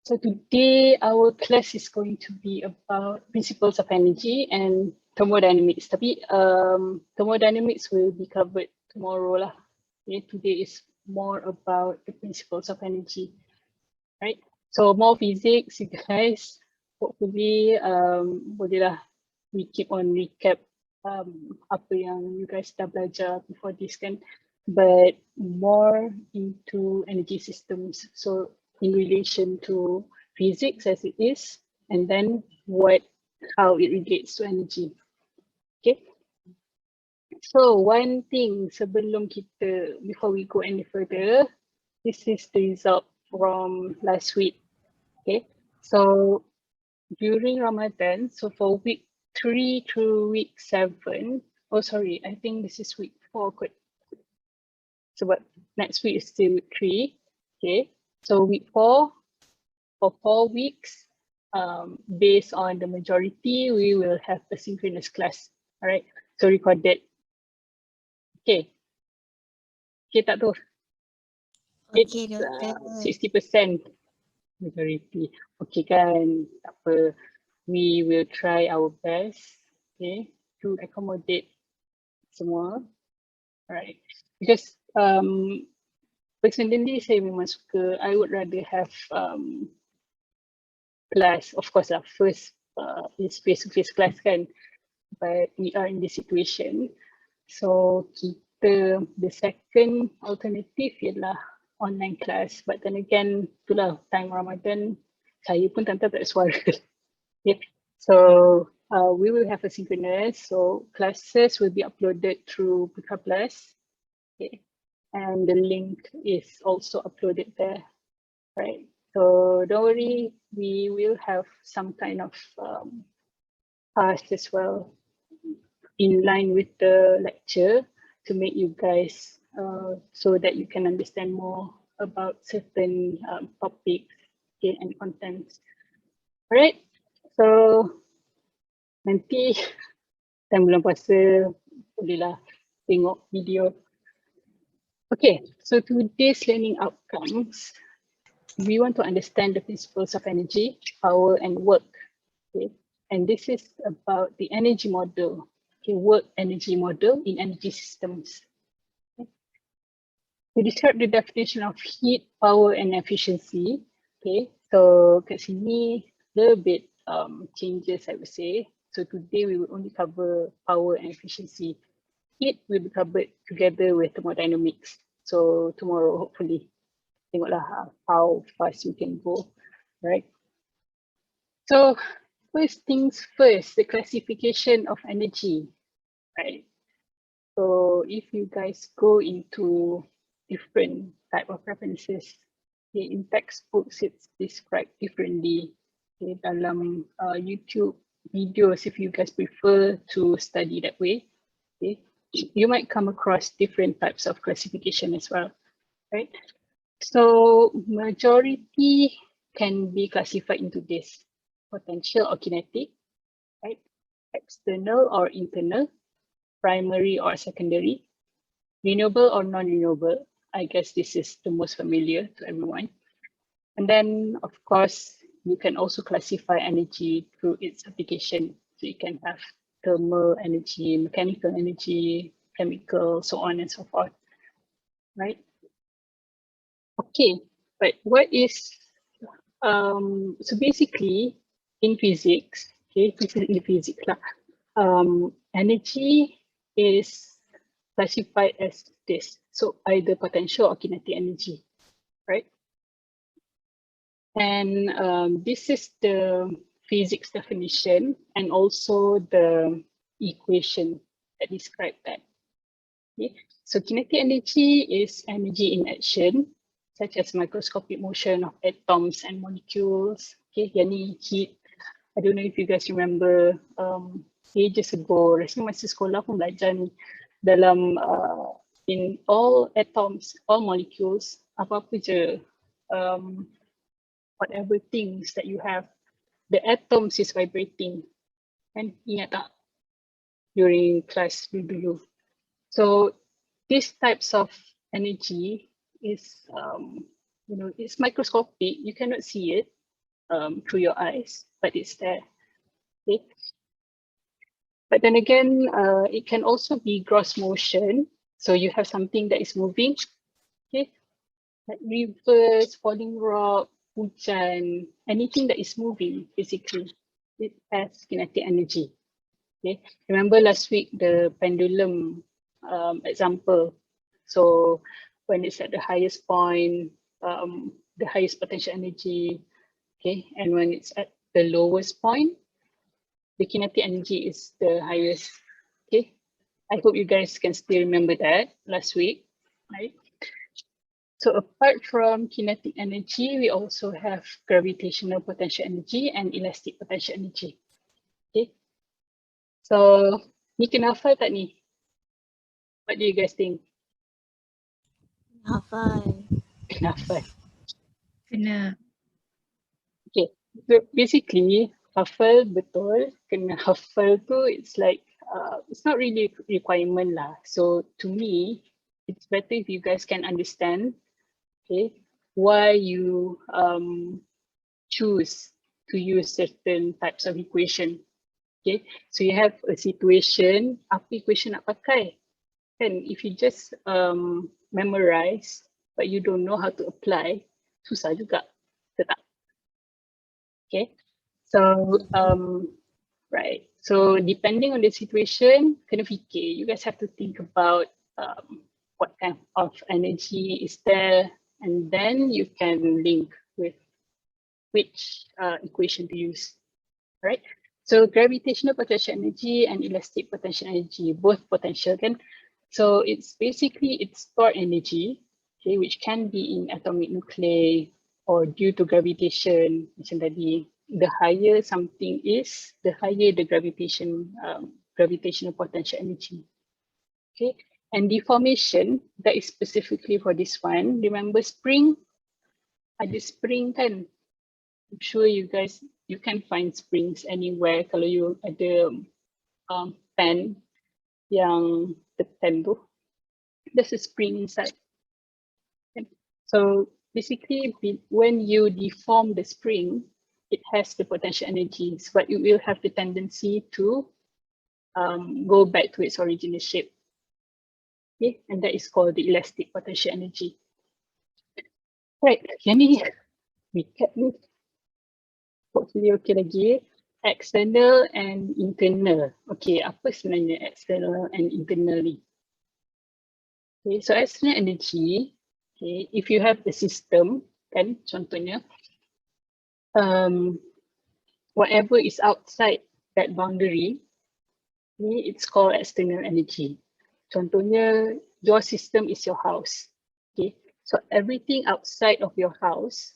So today our class is going to be about principles of energy and thermodynamics. Tapi thermodynamics will be covered tomorrow lah. Okay, today is more about the principles of energy, right? So more physics, you guys. Hopefully bolehlah we keep on recap apa yang you guys dah belajar before this kan, but more into energy systems. So in relation to physics as it is, and then how it relates to energy. Okay. So one thing before we go any further, this is the result from last week. Okay. So during Ramadan, so for week 3 to week 7, oh sorry, I think this is week 4 kot. So but next week is still week 3. Okay. So week 4, for 4 weeks, based on the majority, we will have a synchronous class. All right. So recorded. Okay. Okay tak tu? Okay, It's Doktor. 60% majority. Okay kan, tak apa. We will try our best, okay, to accommodate semua. Alright. Because personally saya memang suka, I would rather have class, of course lah, first is face-to-face class kan, but we are in this situation. So kita, the second alternative ialah online class, but then again, itulah time Ramadan, saya pun tak ada suara. Okay. So we will have a synchronous, so classes will be uploaded through Putra Plus. Okay. And the link is also uploaded there, right? So don't worry, we will have some kind of task as well in line with the lecture to make you guys so that you can understand more about certain topics, okay, and contents. All right, so nanti time bulan puasa bolehlah tengok video. Okay, so today's learning outcomes, we want to understand the principles of energy, power, and work. Okay, and this is about the energy model, okay, work energy model in energy systems. Okay. To describe the definition of heat, power, and efficiency. Okay, so kat sini a little bit changes, I would say. So today we will only cover power and efficiency. Heat will be covered together with thermodynamics. So tomorrow, hopefully, tengoklah how fast we can go, right? So first things first, the classification of energy, right? So if you guys go into different type of references, okay, in textbooks it's described differently. Okay, dalam YouTube videos, if you guys prefer to study that way, okay, you might come across different types of classification as well, right? So majority can be classified into this: potential or kinetic, right? External or internal, primary or secondary, renewable or non-renewable. I guess this is the most familiar to everyone. And then, of course, you can also classify energy through its application. So you can have thermal energy, mechanical energy, chemical, so on and so forth, right? Okay, but what is, so basically in physics, okay, in physics lah, energy is classified as this. So either potential or kinetic energy, right? And this is the physics definition and also the equation that describe that. Okay. So kinetic energy is energy in action, such as microscopic motion of atoms and molecules. Okay, yani heat. I don't know if you guys remember ages ago, rasa masa sekolah pun belajar ni, dalam in all atoms, all molecules, apa-apa je, whatever things that you have, the atoms is vibrating. And ingat tak during class dulu? So these types of energy is, it's microscopic. You cannot see it, through your eyes, but it's there. Okay. But then again, it can also be gross motion. So you have something that is moving, okay, like rivers, falling rock, hujan, anything that is moving, basically, it has kinetic energy. Okay, remember last week the pendulum example. So when it's at the highest point, the highest potential energy, okay, and when it's at the lowest point, the kinetic energy is the highest. Okay, I hope you guys can still remember that last week, right? So apart from kinetic energy, we also have gravitational potential energy and elastic potential energy. Okay, so ni kena hafal tak ni? What do you guys think? Hafal. Kena hafal. Kena. Okay, so basically hafal betul, kena hafal tu it's like it's not really a requirement lah. So to me, it's better if you guys can understand, okay, why you choose to use certain types of equation. Okay, so you have a situation, apa equation nak pakai? Kan, if you just memorize but you don't know how to apply, susah juga, betul tak? Okay, so right. So depending on the situation, kena fikir. You guys have to think about what kind of energy is there, and then you can link with which equation to use, right? So gravitational potential energy and elastic potential energy, both potential kan. So it's basically it's stored energy, okay, which can be in atomic nuclei or due to gravitation, macam tadi. The higher something is, the higher the gravitational potential energy. Okay, and deformation that is specifically for this one. Remember spring? Ada spring kan? I'm sure you guys, you can find springs anywhere kalau you ada pen yang tekan tu. There's a spring inside. So basically, when you deform the spring, it has the potential energies, but it will have the tendency to go back to its original shape. Okay, and that is called the elastic potential energy. Right, yang ni recap ni. Hopefully okay lagi. External and internal. Okay, apa sebenarnya external and internal ni? Okay, so external energy, okay, if you have the system, kan, contohnya, whatever is outside that boundary, okay, it's called external energy. Contohnya, your system is your house. Okay, so everything outside of your house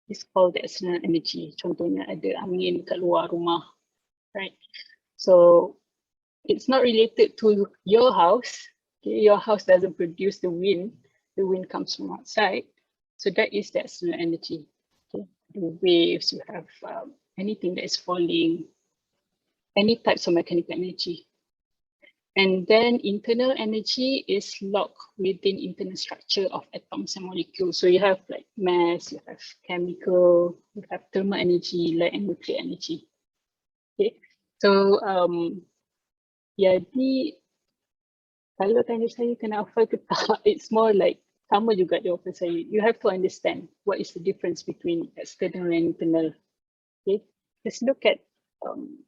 is called the external energy. Contohnya ada angin kat luar rumah, right? So it's not related to your house. Okay? Your house doesn't produce the wind. The wind comes from outside. So that is the external energy. Okay? The waves, you have anything that is falling, any types of mechanical energy. And then internal energy is locked within internal structure of atoms and molecules. So you have like mass, you have chemical, you have thermal energy, light and nuclear energy. Okay, so jadi kalau tanya saya kena hafal ke tak, it's more like sama juga jawapan saya. You have to understand what is the difference between external and internal. Okay, let's look at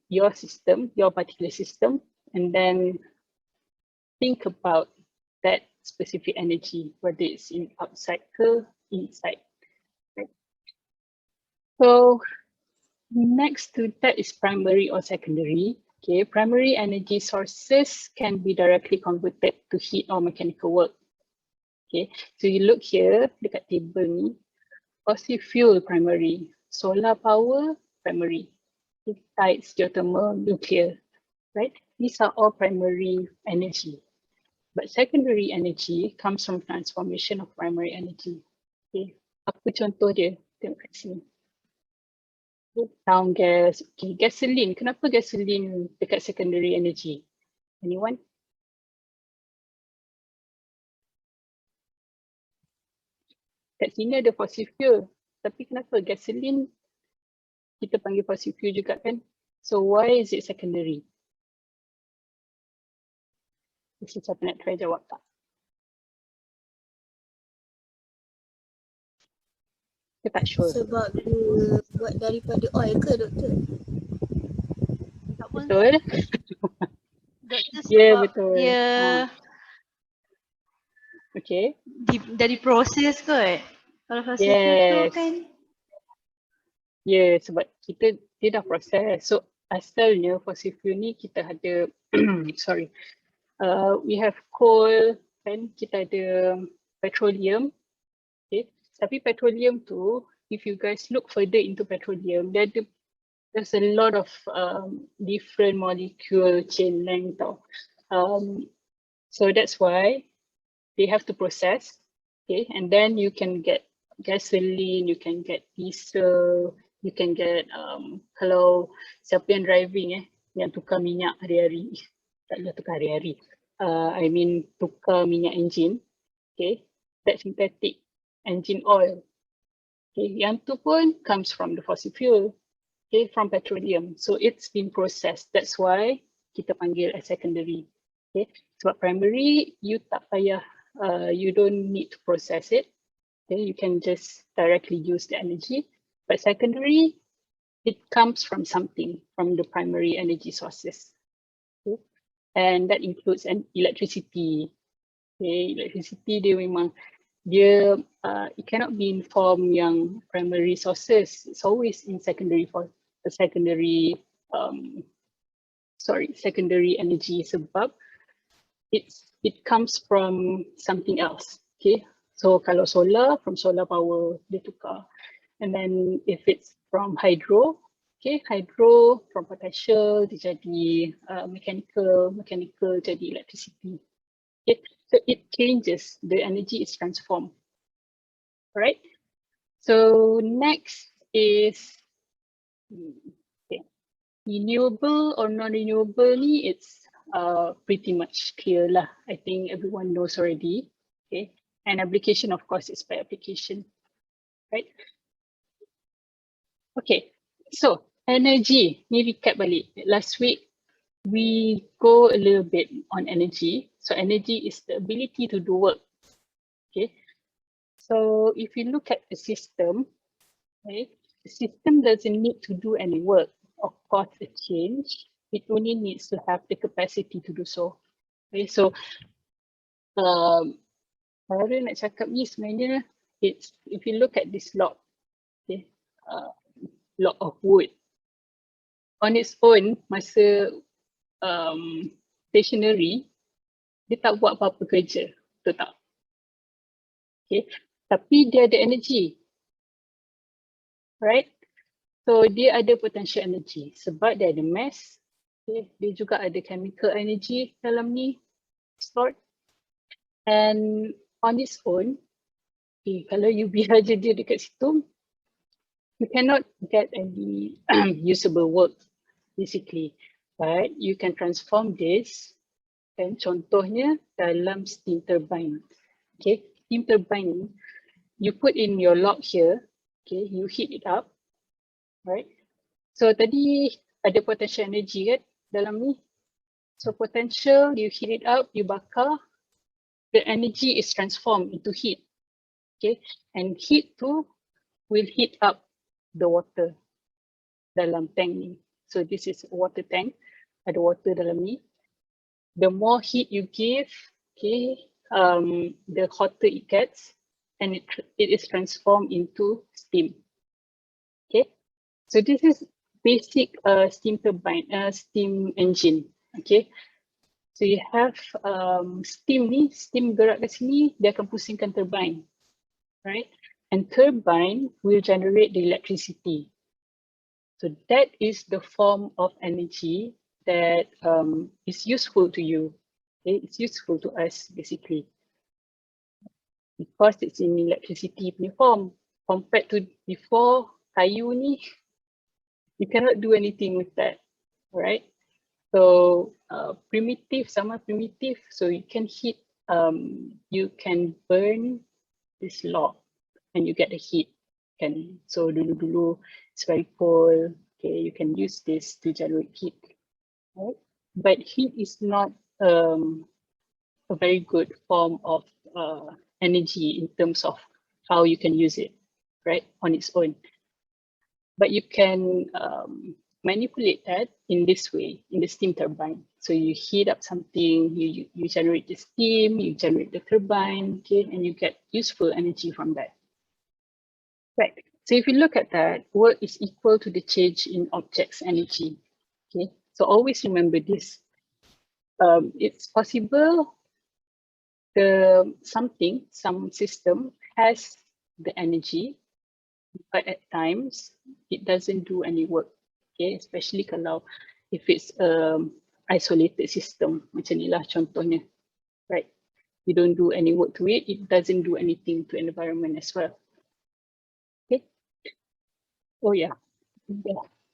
your system, your particular system, and then think about that specific energy, whether it's in outside or inside. Right? So next to that is primary or secondary. Okay, primary energy sources can be directly converted to heat or mechanical work. Okay, so you look here, dekat table ni, fossil fuel primary, solar power primary, tides, geothermal, nuclear, right? These are all primary energy. But secondary energy comes from transformation of primary energy. Okay, apa contoh dia? Tengok kat sini. Town gas. Okay, gasoline. Kenapa gasoline dekat secondary energy? Anyone? Kat sini ada fossil fuel. Tapi kenapa gasoline kita panggil fossil fuel juga kan. So why is it secondary? Mesti siapa nak try jawab tak? Saya tak sure. Sebab dia buat daripada oil ke doktor? Tak pun Betul? doktor Ya, sebab betul. dia Okay. dari proses kot. Kalau fossil fuel tu Yes. kan Ya, sebab dia dah proses. So asalnya fossil fuel ni kita ada sorry. We have coal, kan, kita ada petroleum. Okay. Tapi petroleum tu, if you guys look further into petroleum, there's a lot of different molecule chain length tau. So that's why they have to process, okay, and then you can get gasoline, you can get diesel, you can get kalau siapa yang driving yang tukar minyak hari-hari, tak boleh tukar hari-hari, I mean tukar minyak engine, okay, that synthetic engine oil, okay, yang tu pun comes from the fossil fuel, okay, from petroleum, so it's been processed. That's why kita panggil as secondary, okay. Sebab primary you tak payah, you don't need to process it, okay, you can just directly use the energy. But secondary, it comes from something, from the primary energy sources, okay? And that includes an electricity. Okay, electricity dia memang it cannot be in form yang primary sources. It's always in secondary for the secondary secondary energy sebab it comes from something else. Okay, so kalau solar, from solar power dia tukar, and then if it's from hydro, okay, hydro from potential dia jadi mechanical jadi electricity. Okay, so it changes, the energy is transformed. Alright, so next is renewable or non-renewable ni, it's pretty much clear lah. I think everyone knows already. Okay, and application of course is by application, right? Okay, so energy, ni recap balik. Last week we go a little bit on energy. So energy is the ability to do work. Okay, so if you look at the system, okay, the system doesn't need to do any work. Of course, a change, it only needs to have the capacity to do so. Okay, so cara nak cakap ni sebenarnya, it's if you look at this log, okay, log of wood, on its own, masa stationary, dia tak buat apa-apa kerja, betul tak? Okay, tapi dia ada energy, right? So dia ada potential energy sebab dia ada mass, okay, dia juga ada chemical energy dalam ni stored, and on its own, okay, kalau you biar je dia dekat situ, you cannot get any usable work basically, but you can transform this, dan contohnya dalam steam turbine. Okay, steam turbine, you put in your log here, okay, you heat it up, right? So tadi ada potential energy kan dalam ni. So potential, you heat it up, you bakar, the energy is transformed into heat. Okay, and heat tu will heat up the water dalam tank ni. So this is a water tank, ada water dalam ni. The more heat you give, okay, the hotter it gets, and it is transformed into steam. Okay, so this is basic steam turbine, steam engine. Okay, so you have steam ni, steam gerak ke sini, dia akan pusingkan turbine, right? And turbine will generate the electricity. So that is the form of energy that is useful to you. Okay? It's useful to us basically, because it's in electricity punya form. Compared to before, kayu ni, you cannot do anything with that, right? So primitive, sama primitive, so you can heat, you can burn this log and you get the heat. So dulu-dulu it's very cold. Okay, you can use this to generate heat. Right? But heat is not a very good form of energy in terms of how you can use it, right, on its own. But you can manipulate that in this way, in the steam turbine. So you heat up something, you generate the steam, you generate the turbine, okay, and you get useful energy from that. Right. So if you look at that, work is equal to the change in object's energy. Okay. So always remember this. It's possible some system has the energy, but at times it doesn't do any work. Okay, especially kalau if it's isolated system, macam ni lah contohnya, right? You don't do any work to it, it doesn't do anything to environment as well. Okay. Oh yeah,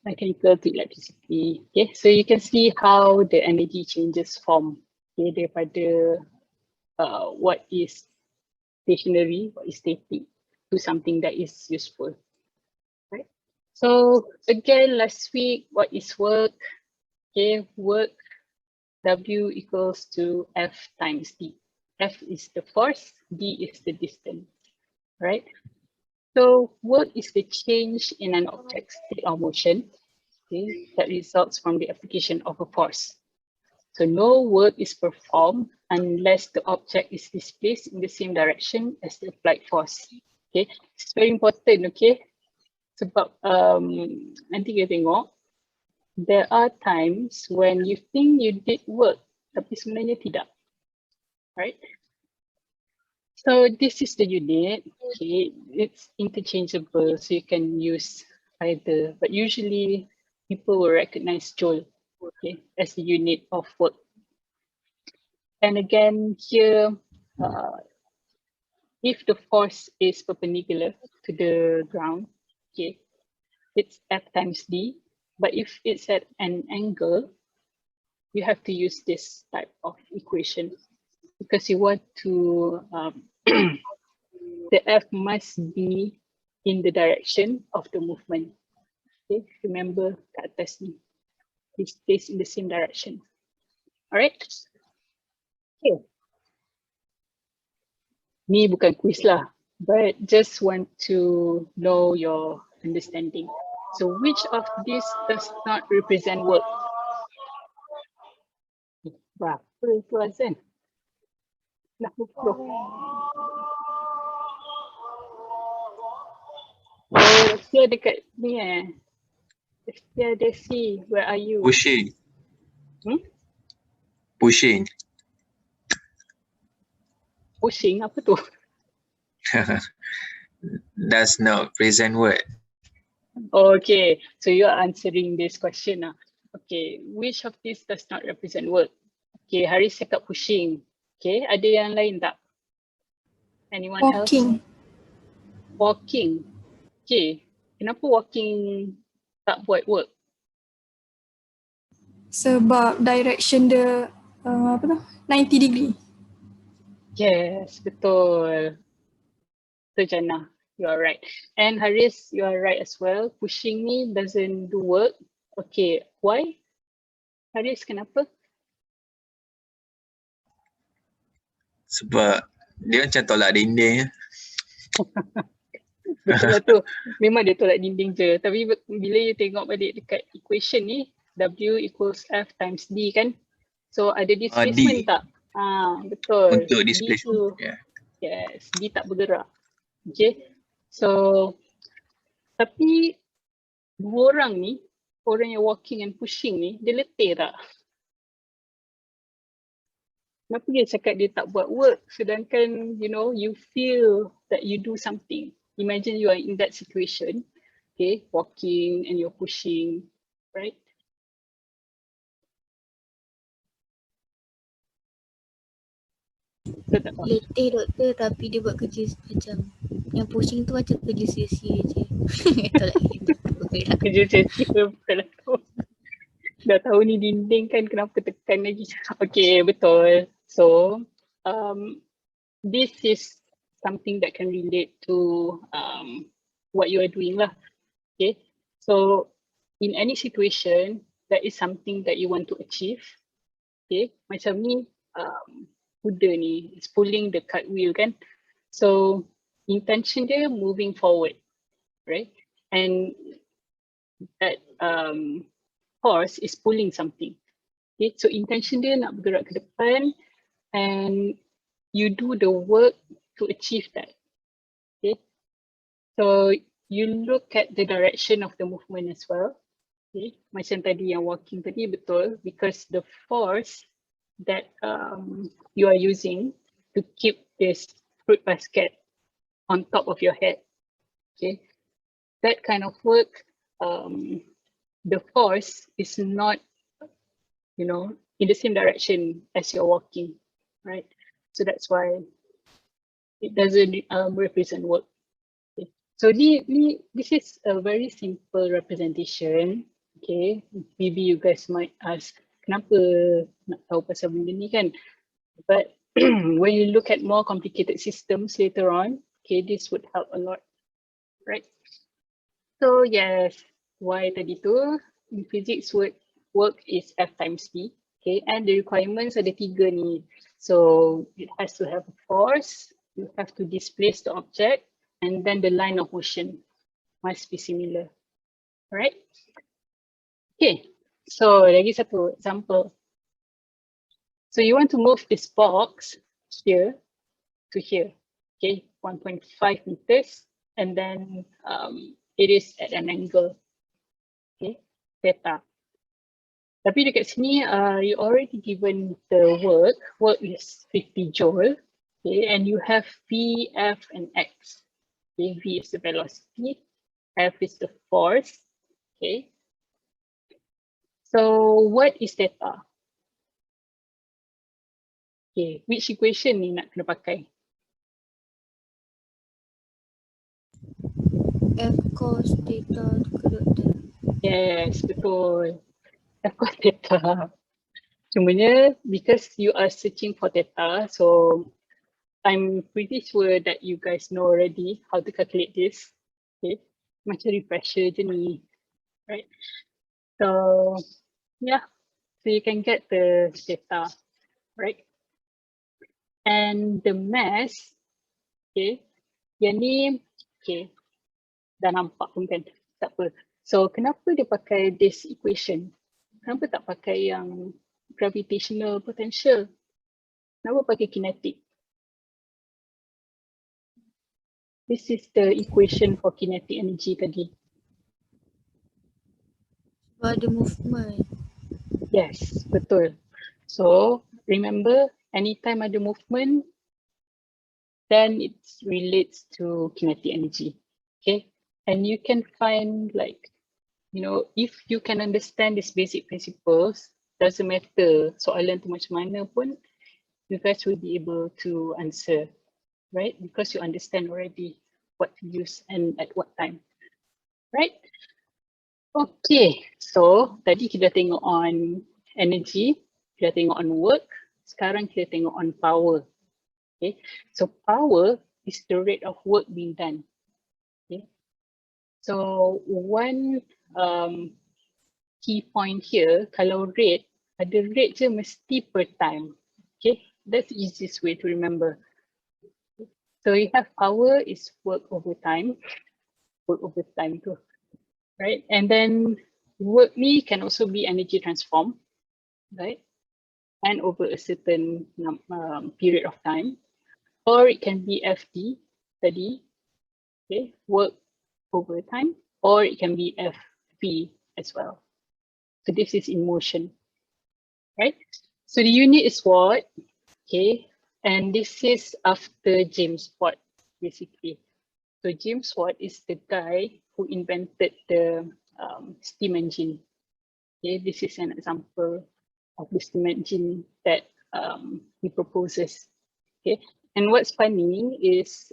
mechanical to electricity. Okay, so you can see how the energy changes form. Okay, daripada what is stationary, what is static, to something that is useful, right? So again, last week, what is work? Okay, work, W equals to F times D. F is the force, D is the distance, right? So work is the change in an object's state or motion, okay, that results from the application of a force. So no work is performed unless the object is displaced in the same direction as the applied force. Okay, it's very important. Okay, sebab nanti kita tengok, there are times when you think you did work, tapi sebenarnya tidak, right? So this is the unit. Okay, it's interchangeable, so you can use either. But usually, people will recognize joule, okay, as the unit of work. And again, here, if the force is perpendicular to the ground, okay, it's F times D. But if it's at an angle, you have to use this type of equation because you want to, the F must be in the direction of the movement. Okay, remember kat atas ni, it stays in the same direction. All right. Okay. Ni bukan quiz lah, but just want to know your understanding. So which of these does not represent work? Berapa tu Azan? Nak pukul. Oh, Russia dekat ni Russia Desi, where are you? Pushing. Hmm? Pushing. Pushing, apa tu? Does not present word. Okay, so you are answering this question. Okay, which of these does not represent work? Okay, Haris cakap pushing. Okay, ada yang lain tak? Anyone Walking. else? Walking. Okay, kenapa walking tak buat work? Sebab direction dia apa tu? 90 degree. Yes, betul. So Jannah, you are right. And Haris, you are right as well. Pushing ni doesn't do work. Okay, why? Haris, kenapa? Sebab dia macam tolak dinding. Betul lah tu. Memang dia tolak dinding je. Tapi bila you tengok balik dekat equation ni, W equals F times D kan? So ada displacement D. tak? Betul. Untuk D displacement. tu, Yeah. yes, D tak bergerak. Okay. So, tapi dua orang ni, orang yang walking and pushing ni, dia letih tak? Kenapa dia cakap dia tak buat work sedangkan, you know, you feel that you do something. Imagine you are in that situation, okay, walking and you're pushing, right? Betul tak? Letih doktor tapi dia buat kerja macam yang pushing tu macam kerja sia-sia je. Tolak dinding tak bergerak. Kerja sia-sia, betul lah tu. Dah tahu ni dinding kan, kenapa tekan lagi? Okay, betul. So, this is something that can relate to what you are doing lah. Okay, so in any situation, that is something that you want to achieve. Okay, macam ni kuda ni is pulling the cartwheel kan. So intention dia moving forward, right? And that horse is pulling something. Okay, so intention dia nak bergerak ke depan and you do the work to achieve that. Okay, so you look at the direction of the movement as well. Okay, macam tadi yang walking tadi betul, because the force that you are using to keep this fruit basket on top of your head. Okay, that kind of work, the force is not, you know, in the same direction as you're walking, right? So that's why it doesn't represent work. Okay. So this is a very simple representation. Okay, maybe you guys might ask, kenapa nak tahu pasal benda ni kan? But when you look at more complicated systems later on, okay, this would help a lot, right? So yes, why tadi tu? In physics, work is F times T. Okay, and the requirements ada 3 ni. So it has to have a force, you have to displace the object, and then the line of motion must be similar, right? Okay, so lagi satu example. So you want to move this box here to here, okay, 1.5 meters, and then it is at an angle, okay, theta. Tapi dekat sini, you already given the work is 50 joule, okay, and you have V, F, and X. Okay, V is the velocity, F is the force, okay. So what is theta? Okay, which equation ni nak kena pakai? F cos theta dikurut dia. Yes, betul. F cos theta. Cumanya because you are searching for theta, so I'm pretty sure that you guys know already how to calculate this. Okay, macam refresher je ni, right? So yeah, so you can get the theta, right? And the mass, okay, yang ni, okay, dah nampak pun kan, tak apa. So kenapa dia pakai this equation? Kenapa tak pakai yang gravitational potential? Kenapa pakai kinetic? This is the equation for kinetic energy tadi. Sebab ada movement. Yes, betul. So remember, anytime ada movement, then it relates to kinetic energy. Okay, and you can find, like, you know, if you can understand these basic principles, doesn't matter soalan tu macam mana pun, you guys will be able to answer, right? Because you understand already what to use and at what time, right? Okay, so tadi kita tengok on energy, kita tengok on work, sekarang kita tengok on power. Okay, so power is the rate of work being done. Okay, so one key point here, kalau rate, ada rate je mesti per time. Okay, that's the easiest way to remember. So you have power is work over time too, right? And then work ni can also be energy transformed, right? And over a certain period of time, or it can be FD tadi, okay, work over time, or it can be FV as well. So this is in motion, right? So the unit is watt, okay, and this is after James Watt, basically. So James Watt is the guy who invented the steam engine. Okay, this is an example of the steam engine that he proposes. Okay, and what's funny is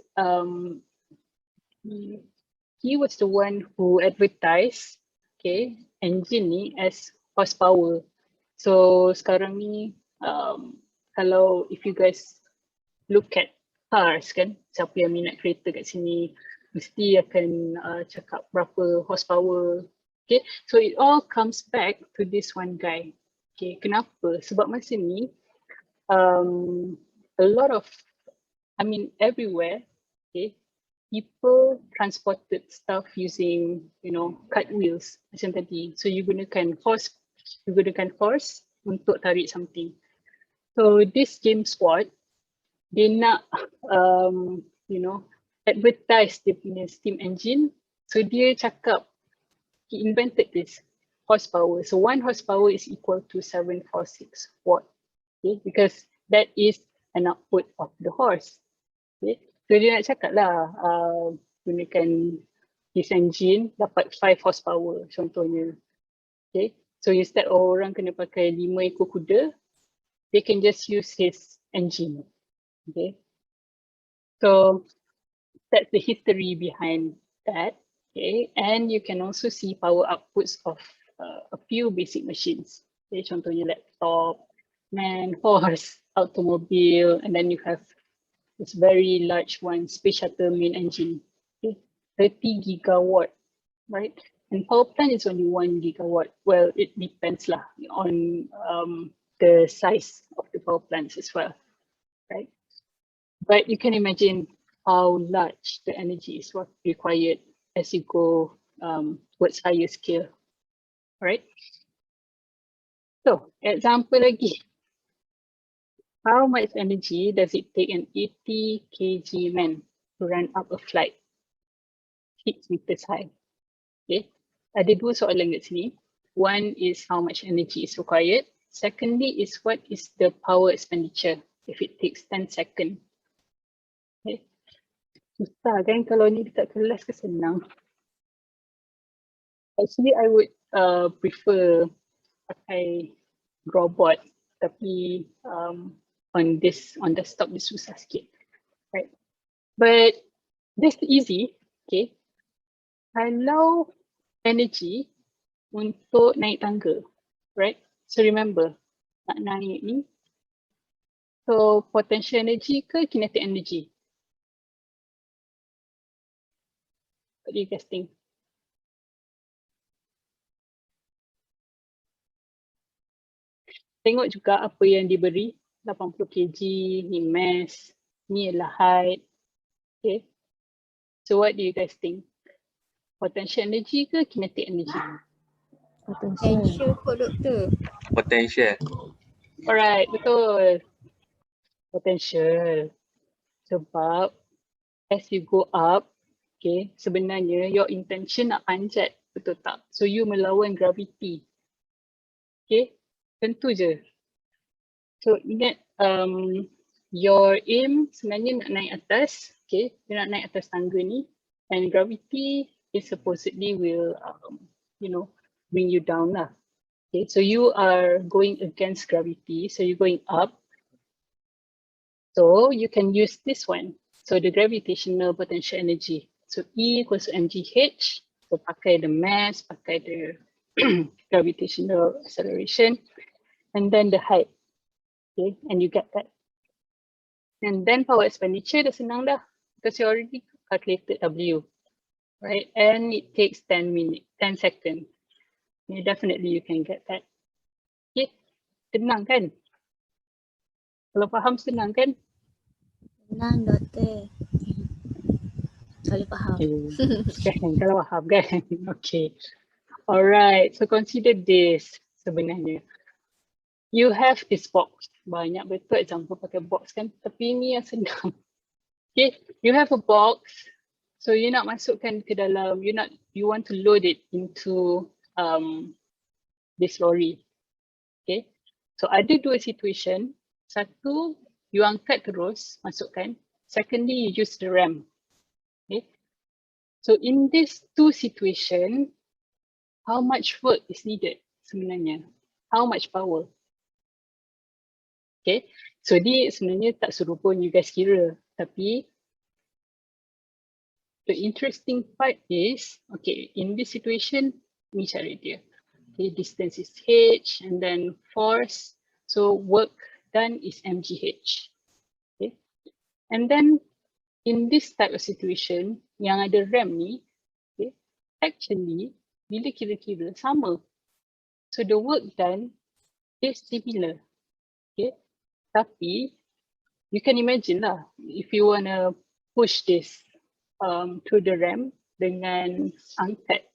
he was the one who advertised, okay, engine ni as horsepower. So sekarang ni, kalau if you guys look at cars kan, siapa yang minat kereta kat sini, mesti akan cakap berapa horsepower. Okay, so it all comes back to this one guy. Okay, kenapa? Sebab masa ni a lot of, I mean everywhere, okay, people transported stuff using, you know, cart wheels macam tadi. So you gunakan horse untuk tarik something. So this game squad, dia nak you know, advertise dia punya steam engine. So dia cakap he invented this horsepower. So 1 horsepower is equal to 746 watt. Okay, because that is an output of the horse. Okay, so dia nak cakap lah gunakan his engine dapat 5 horsepower contohnya. Okay, so instead orang kena pakai 5 ekor kuda, they can just use his engine. Okay, so that's the history behind that. Okay, and you can also see power outputs of a few basic machines. Okay, contohnya laptop, man, horse, automobile, and then you have this very large one, space shuttle main engine. Okay, 30 gigawatt, right? And power plant is only 1 gigawatt. Well, it depends lah on the size of the power plants as well, right? But you can imagine how large the energy is required as you go towards higher scale, right? So, example lagi. How much energy does it take an 80 kg man to run up a flight 6 meters high? Okay, ada 2 soalan kat sini. One is how much energy is required. Secondly is what is the power expenditure if it takes 10 seconds. Okay. Susah kan kalau ni dekat kelas ke senang? Actually, I would prefer pakai robot, tapi on desktop dia susah sikit, right? But this easy, okay? Kalau energy untuk naik tangga, right? So remember, nak naik ni, so potential energy ke kinetic energy? What do you guys think? Tengok juga apa yang diberi, 80 kg, ni mass, ni adalah height. Okay. So what do you guys think? Potential energy ke kinetic energy? Potential kot doktor. Potential. Alright, betul. Potential. Sebab as you go up, okay, sebenarnya your intention nak panjat, betul tak? So you melawan gravity. Okay, tentu je. So ingat your aim sebenarnya nak naik atas, okay, you nak naik atas tangga ni, and gravity is supposedly will you know, bring you down lah. Okay, so you are going against gravity, so you're going up. So you can use this one. So the gravitational potential energy. So E equals to mgh. So pakai the mass, pakai the gravitational acceleration, and then the height. Okay, and you get that. And then power expenditure dah senang dah, because you already calculated W, right? And it takes 10 seconds. Yeah, definitely you can get that. Okay, senang kan? Kalau faham senang kan? Senang doktor. Kalau faham. Okay. Kan, kalau faham kan? Okay. Alright, so consider this sebenarnya. You have this box. Banyak betul example pakai box kan? Tapi ni yang senang. Okay, you have a box. So you nak masukkan ke dalam, you want to load it into this lorry. Okay, so ada 2 situation. Satu, you angkat terus, masukkan. Secondly, you use the ramp. Okay, so in this 2 situation, how much work is needed sebenarnya? How much power? Okay, so ni sebenarnya tak suruh pun you guys kira. Tapi the interesting part is, okay, in this situation, ni cara dia. Okay, distance is h, and then force, so work done is mgh. Okay, and then in this type of situation, yang ada RAM ni, okay, actually bila kira-kira sama. So the work done is similar. Okay. Tapi you can imagine lah, if you want to push this through the RAM dengan untapped,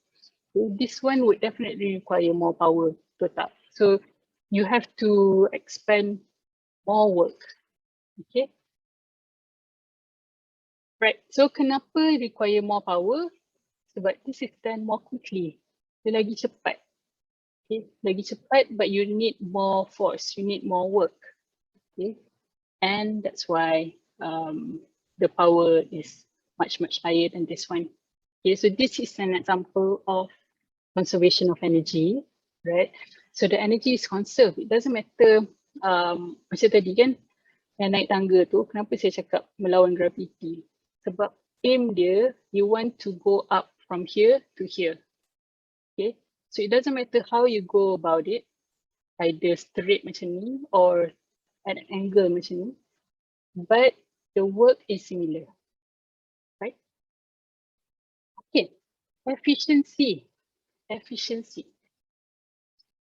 this one would definitely require more power to tap. So you have to expend more work. Okay. Right. So kenapa require more power? Sebab this is done more quickly. Dia lagi cepat. Okay. Lagi cepat, but you need more force. You need more work. Okay. And that's why the power is much higher than this one. Okay. So this is an example of conservation of energy, right? So the energy is conserved. It doesn't matter. Macam tadi kan, yang naik tangga tu, kenapa saya cakap melawan gravity? Sebab aim dia, you want to go up from here to here. Okay, so it doesn't matter how you go about it, either straight macam ni or at an angle macam ni, but the work is similar, right? Okay, efficiency.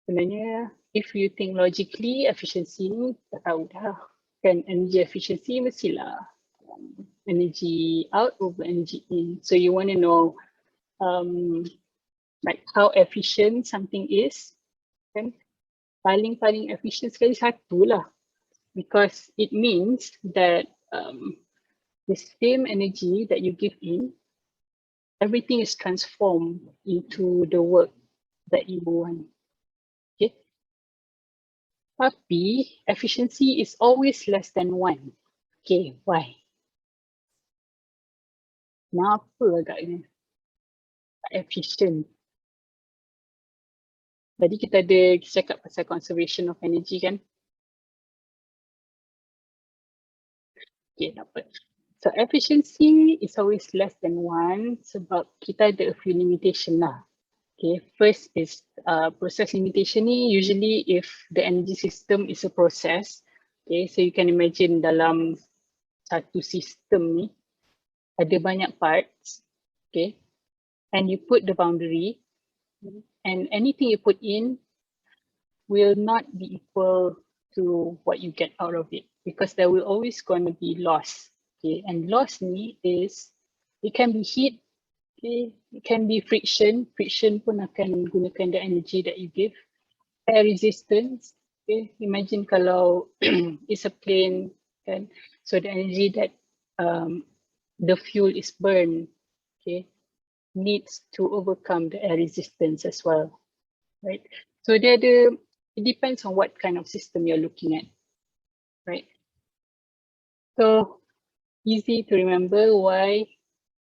Sebenarnya, if you think logically, efficiency ni tak tahu dah. Kan energy efficiency mestilah energy out over energy in. So you want to know like how efficient something is. Kan? Paling efficient sekali satu lah. Because it means that the same energy that you give in, everything is transformed into the work that you want. Okay. Tapi efficiency is always less than 1. Okay, why? Kenapa agaknya tak efficient? Tadi kita ada cakap pasal conservation of energy kan? Okay, dapat. So efficiency is always less than 1 sebab kita ada a few limitation lah. Okay, first is process limitation ni usually if the energy system is a process. Okay, so you can imagine dalam satu sistem ni ada banyak parts. Okay, and you put the boundary and anything you put in will not be equal to what you get out of it because there will always going to be loss. Okay, and loss ni is, it can be heat. Okay, it can be friction. Friction pun akan gunakan the energy that you give. Air resistance. Okay, imagine kalau it's a plane, kan? So the energy that the fuel is burned, okay, needs to overcome the air resistance as well, right? So it depends on what kind of system you're looking at, right? So easy to remember why.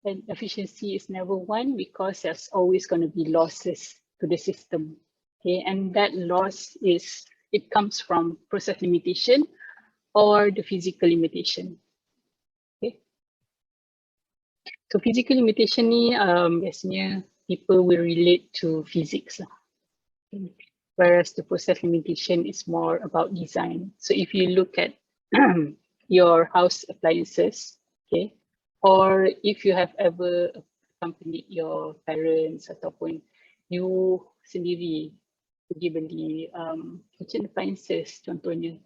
And efficiency is never 1 because there's always going to be losses to the system. Okay, and that loss it comes from process limitation or the physical limitation. Okay, so physical limitation ni biasanya people will relate to physics lah. Okay. Whereas the process limitation is more about design. So if you look at your house appliances, okay, or if you have ever accompanied your parents ataupun you sendiri pergi beli kitchen appliances contohnya,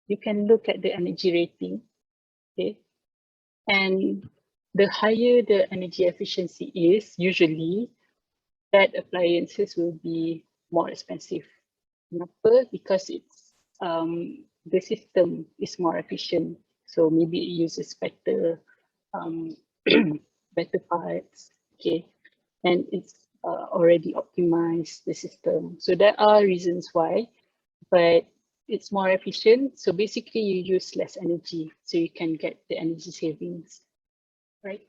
you can look at the energy rating, okay, and the higher the energy efficiency is, usually that appliances will be more expensive. Kenapa? Because it's the system is more efficient, so maybe it uses better better parts, okay, and it's already optimized the system. So there are reasons why, but it's more efficient. So basically you use less energy, so you can get the energy savings, right?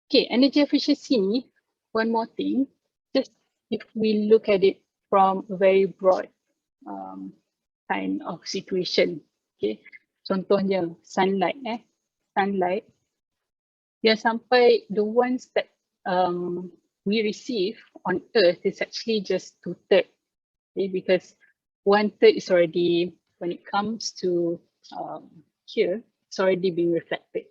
Okay, energy efficiency, one more thing, just if we look at it from a very broad kind of situation, okay, contohnya sunlight, sunlight, yang sampai the ones that we receive on Earth is actually just 2/3, okay, because 1/3 is already, when it comes to here, it's already being reflected.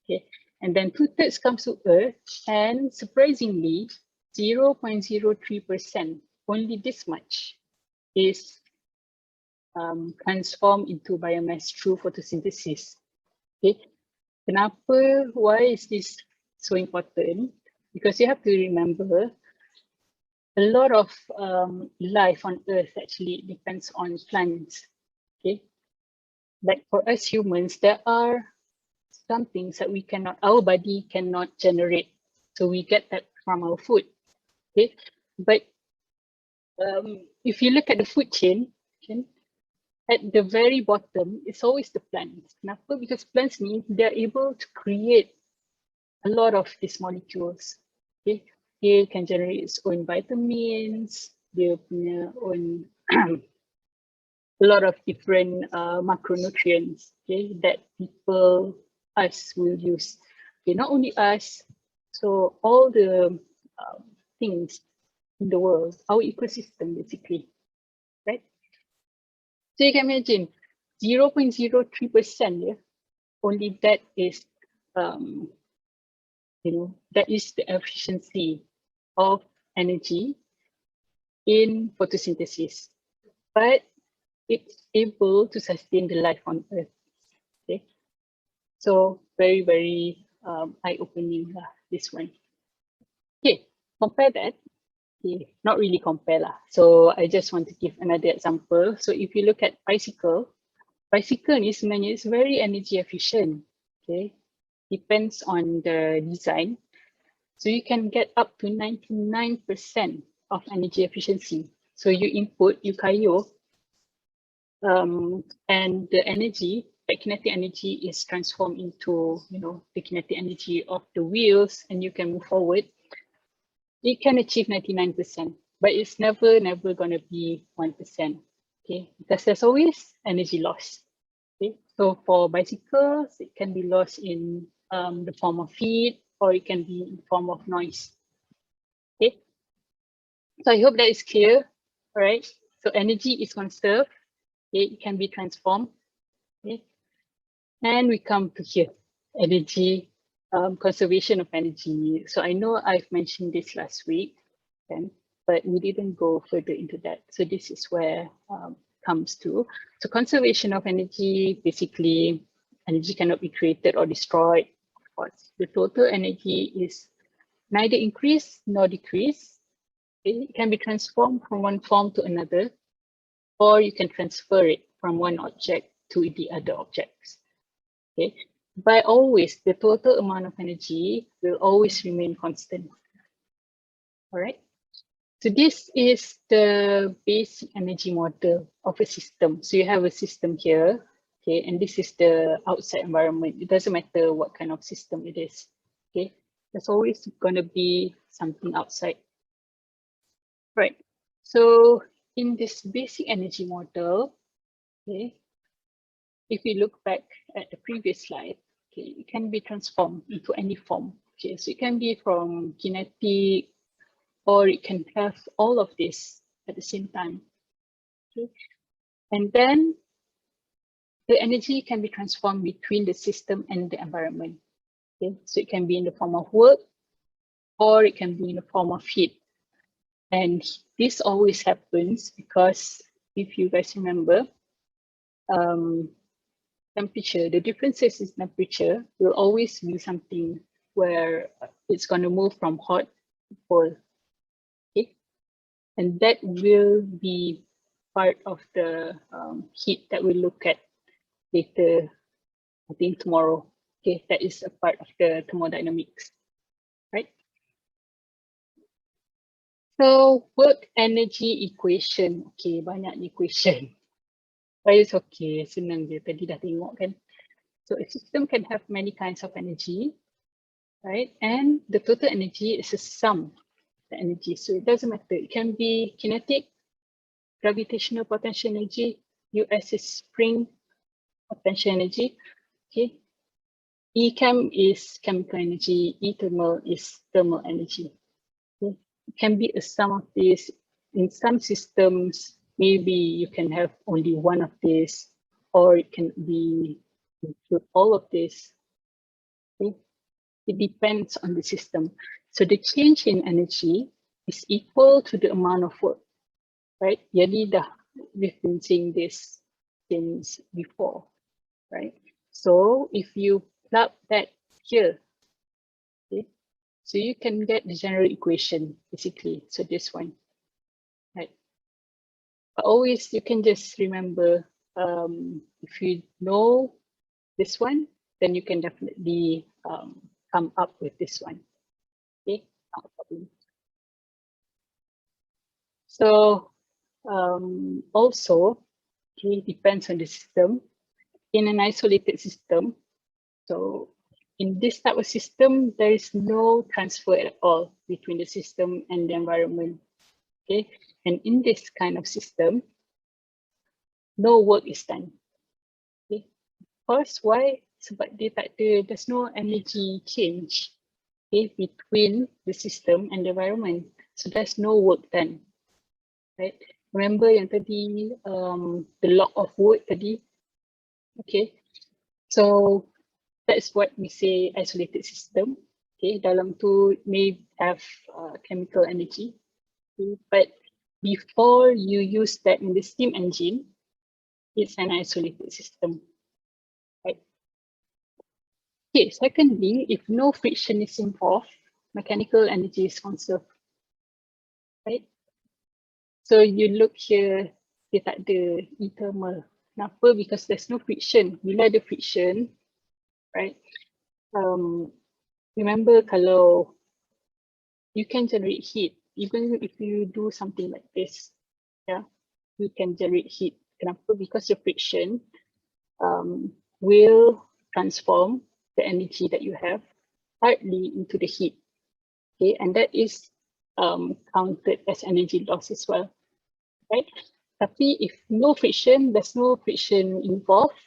Okay, and then 2/3 comes to Earth, and surprisingly, 0.03%, only this much, is transformed into biomass through photosynthesis. Okay, kenapa? Why is this so important? Because you have to remember, a lot of life on Earth actually depends on plants. Okay, like for us humans, there are some things that our body cannot generate. So we get that from our food. Okay, but if you look at the food chain, at the very bottom, it's always the plants. Kenapa? Because plants they're able to create a lot of these molecules. Okay, they can generate its own vitamins, their own a lot of different macronutrients, okay, that us will use. Okay, not only us, so all the things in the world, our ecosystem basically, right? So you can imagine 0.03%, yeah, only that is, that is the efficiency of energy in photosynthesis. But it's able to sustain the life on Earth. Okay, so very, very eye-opening this one. Okay, compare that. Okay, not really compare lah. So I just want to give another example. So if you look at bicycle ni sebenarnya is very energy efficient. Okay, depends on the design. So you can get up to 99% of energy efficiency. So you input, you kayo, and the energy, the kinetic energy is transformed into, the kinetic energy of the wheels, and you can move forward. It can achieve 99%, but it's never going to be 1%. Okay, because there's always energy loss. Okay, so for bicycles, it can be lost in the form of heat, or it can be in the form of noise. Okay, so I hope that is clear. All right, so energy is conserved. Okay, it can be transformed. Okay, and we come to here, energy, conservation of energy. So I know I've mentioned this last week, but we didn't go further into that. So this is where comes to. So conservation of energy, basically, energy cannot be created or destroyed. Of course, the total energy is neither increase nor decrease. It can be transformed from one form to another, or you can transfer it from one object to the other objects. Okay, but always the total amount of energy will always remain constant. All right. So this is the basic energy model of a system. So you have a system here, okay, and this is the outside environment. It doesn't matter what kind of system it is, okay. There's always going to be something outside. Right. So in this basic energy model, okay, if we look back at the previous slide, okay, it can be transformed into any form. Okay, so it can be from kinetic, or it can have all of this at the same time. Okay, and then the energy can be transformed between the system and the environment. Okay, so it can be in the form of work, or it can be in the form of heat. And this always happens because if you guys remember, temperature, the differences in temperature will always be something where it's going to move from hot to cold. Okay, and that will be part of the heat that we'll look at later, I think tomorrow. Okay, that is a part of the thermodynamics, right? So work energy equation. Okay, banyak equation. But it's okay, senang je. Tadi dah tengok kan. So a system can have many kinds of energy, right? And the total energy is a sum of the energy. So it doesn't matter. It can be kinetic, gravitational potential energy, US is spring potential energy. Okay. E-chem is chemical energy, E-thermal is thermal energy. Okay. It can be a sum of this. In some systems, maybe you can have only one of this, or it can be include all of this. Okay. it depends on the system. So the change in energy is equal to the amount of work, right? Jadi we've been seeing this since before, right? So if you plug that here, okay, so you can get the general equation basically. So this one, right? But always you can just remember, if you know this one, then you can definitely come up with this one. Okay, not a problem. So also, okay, depends on the system. In an isolated system, so in this type of system, there is no transfer at all between the system and the environment. Okay, and in this kind of system, no work is done. Okay, first, why? Sebab dia tak ada, there's no energy change, okay, between the system and the environment. So there's no work done, right? Remember yang tadi, the log of wood tadi, okay? So that's what we say isolated system. Okay, dalam tu may have chemical energy, okay? But before you use that in the steam engine, it's an isolated system, right? Okay, secondly, if no friction is involved, mechanical energy is conserved, right? So you look here, dia tak ada e-thermal. Kenapa? Because there's no friction. Bila ada friction, right? Remember kalau you can generate heat, even if you do something like this, yeah, you can generate heat. Kenapa? Because the friction will transform the energy that you have partly into the heat. Okay, and that is counted as energy loss as well, right? Tapi if no friction, there's no friction involved.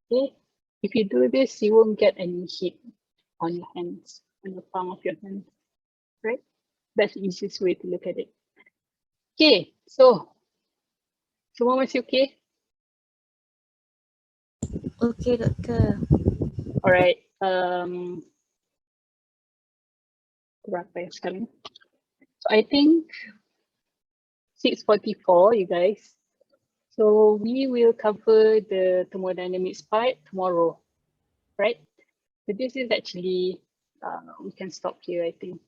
Okay, if you do this, you won't get any heat on your hands, on the palm of your hand, right? That's the easiest way to look at it. Okay, so semua masih okay? Okay, doktor. Alright. Berapa ya sekarang? So I think 6:44, you guys. So we will cover the thermodynamics part tomorrow, right? So this is actually, we can stop here, I think.